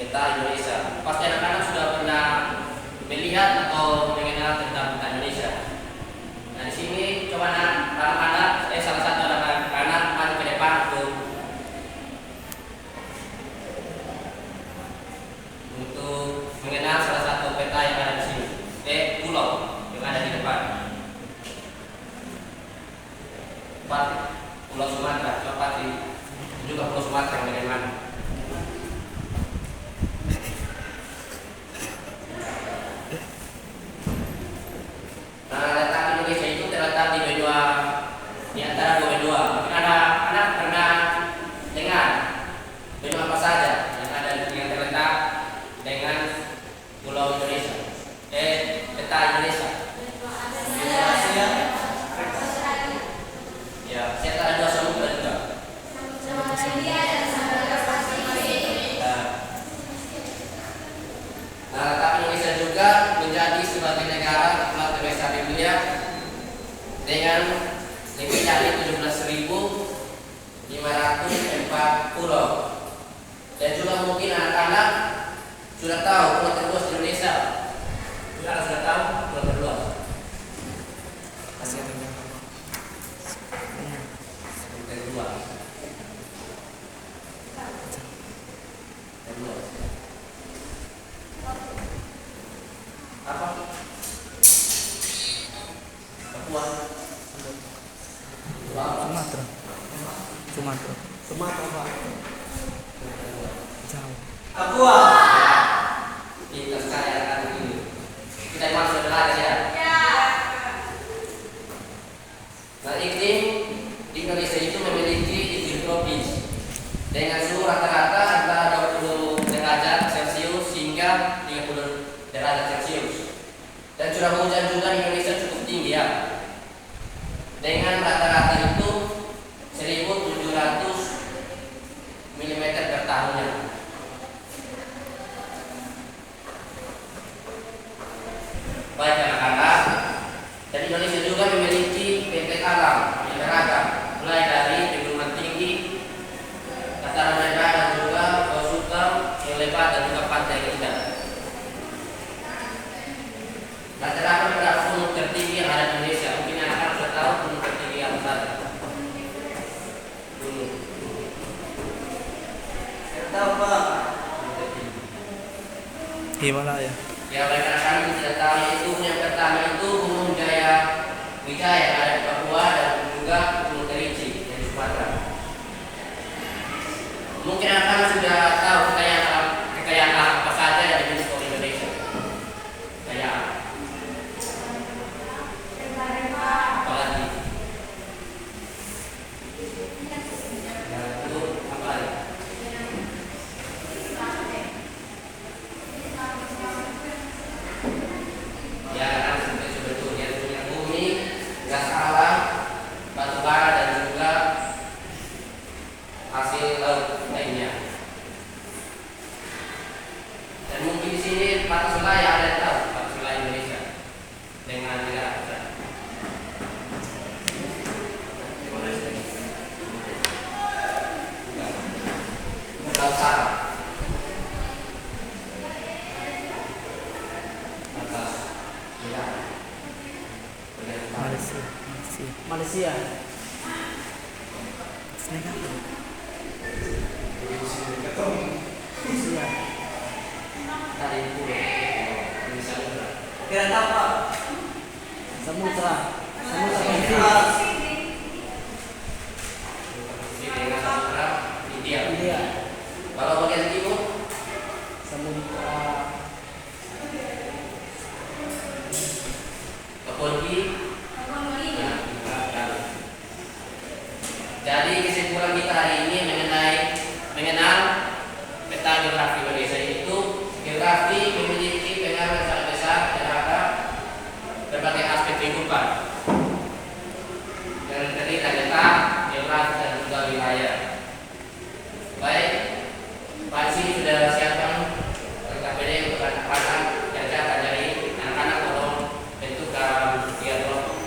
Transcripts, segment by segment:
peta Indonesia. Pasti anak-anak sudah pernah melihat atau mengenal tentang peta Indonesia. Nah, di sini coba anak-anak, salah satu anak-anak maju ke depan untuk mengenal salah satu peta yang ada di sini. Pulau yang ada di depan. Pulau Sumatera, coba juga Pulau Sumatera yang bagaimana? Nah, letak Indonesia itu terletak di benua, di antara dua benua. Mungkin ada anak pernah dengar benua apa saja yang terletak dengan Pulau Indonesia? Peta Indonesia. Asia. Ya, saya ada dua samudra juga. Nah, letak Indonesia juga menjadi sebagai negara kepulauan terbesar di dunia dengan lebih dari 17.504 pulau. Dan juga mungkin anak-anak sudah tahu pulau terluas di Indonesia. Sudah tahu pulau terluas? Asia Tenggara. Terluas. Apa? Papua. Sumatera Pak. Jauh. Papua. Kita sekali akan ini. Kita masuk belajar ya. Nah, iklim di Indonesia itu memiliki iklim tropis dengan suhu rata-rata antara 20 derajat Celcius hingga 30 derajat Celcius. Dan curah hujan juga di Indonesia cukup tinggi ya. Dengan rata-rata itu 1.700 mm per tahunnya. Baik anak-anak, dan Indonesia juga memiliki benteng alam yang beragam, mulai dari pegunungan tinggi, dataran rendah dan juga bawah suka yang lebat dan juga pantai yang indah. Rata-rata berapa gunung tertinggi yang ada di Indonesia? Mungkin anak-anak sudah tahu gunung tertinggi apa saja. Gunung. Saya tahu Pak. Himalaya. Ya, mereka kami tidak tahu itu yang pertama itu Gunung Wijaya yang ada di Papua dan juga Gunung Kerinci dari Sumatera. Mungkin akan sudah tahu kekayaan apa saja yang dimiliki oleh Indonesia. Kekayaan. Apalagi? Itu apa lagi? Ya, kan sebetulnya punya bumi, gas alam, batu bara dan juga hasil laut lainnya. Dan mungkin di sini batas wilayah ada yang tahu batas wilayah Indonesia dengan negara kita. Laut Sahara. Malaysia. Singapura. Malaysia. Dari pulau Samudra. Kira apa? Samudra. Dengan Samudra India. India. Kalau bagian timur, Samudra Kepulauan. Jadi kesimpulan kita hari ini mengenal peta geografi Indonesia itu geografi memiliki pengaruh yang sangat besar terhadap berbagai aspek kehidupan yang terdiri dari letak, geografi dan juga wilayah. Baik, Pak sini sudah siapkan KPD untuk anak-anak yang akan dari anak-anak tolong bentuk dialog.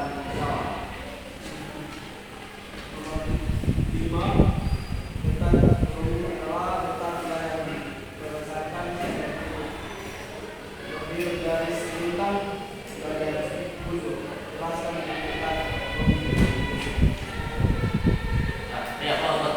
Jawa. Nomor 5 tentang ekonomi adalah tentang wilayah berdasarkan lebih dari selintang sebagai butuh jelaskan tentang ekonomi. Ya, kalau buat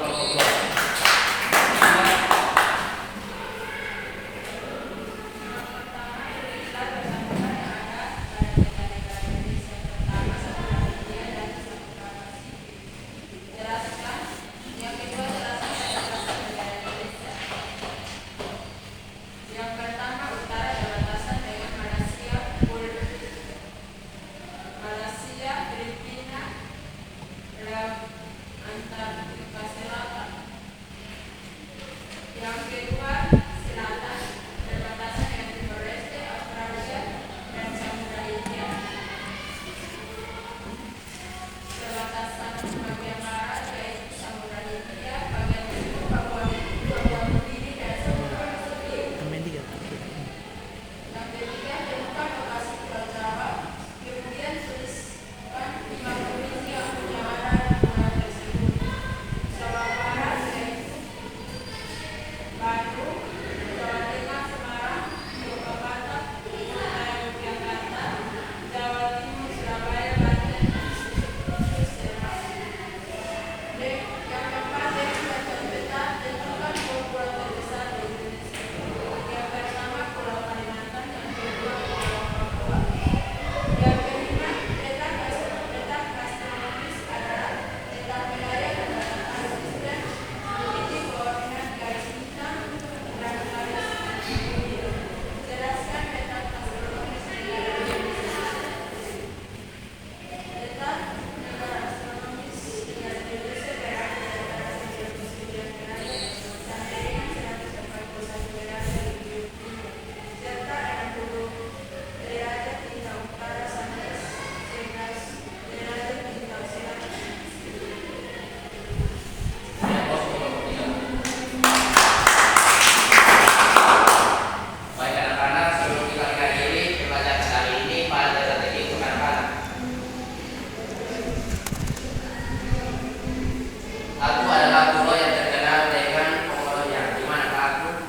Aku adalah pulau yang terkenal dengan Komodonya. Di mana aku?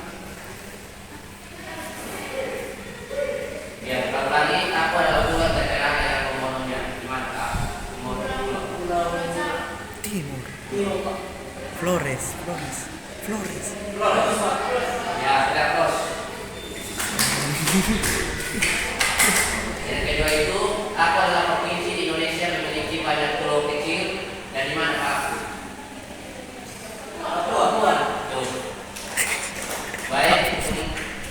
Ya, kalau lagi aku adalah pulau yang terkenal dengan Komodonya. Di mana aku? Komodo. Pulau Timur. Timur Pak. Flores. Ya, tidak terus. Yang kedua itu, aku adalah provinsi di Indonesia yang memiliki banyak pulau kecil. Dan di mana aku? Tuh. Baik,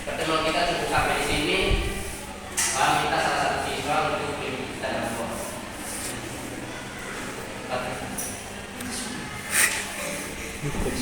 pertemuan kita cukup sampai di sini. Kami minta salah satu siswa untuk mengikuti kita dalam kelas. Cukup.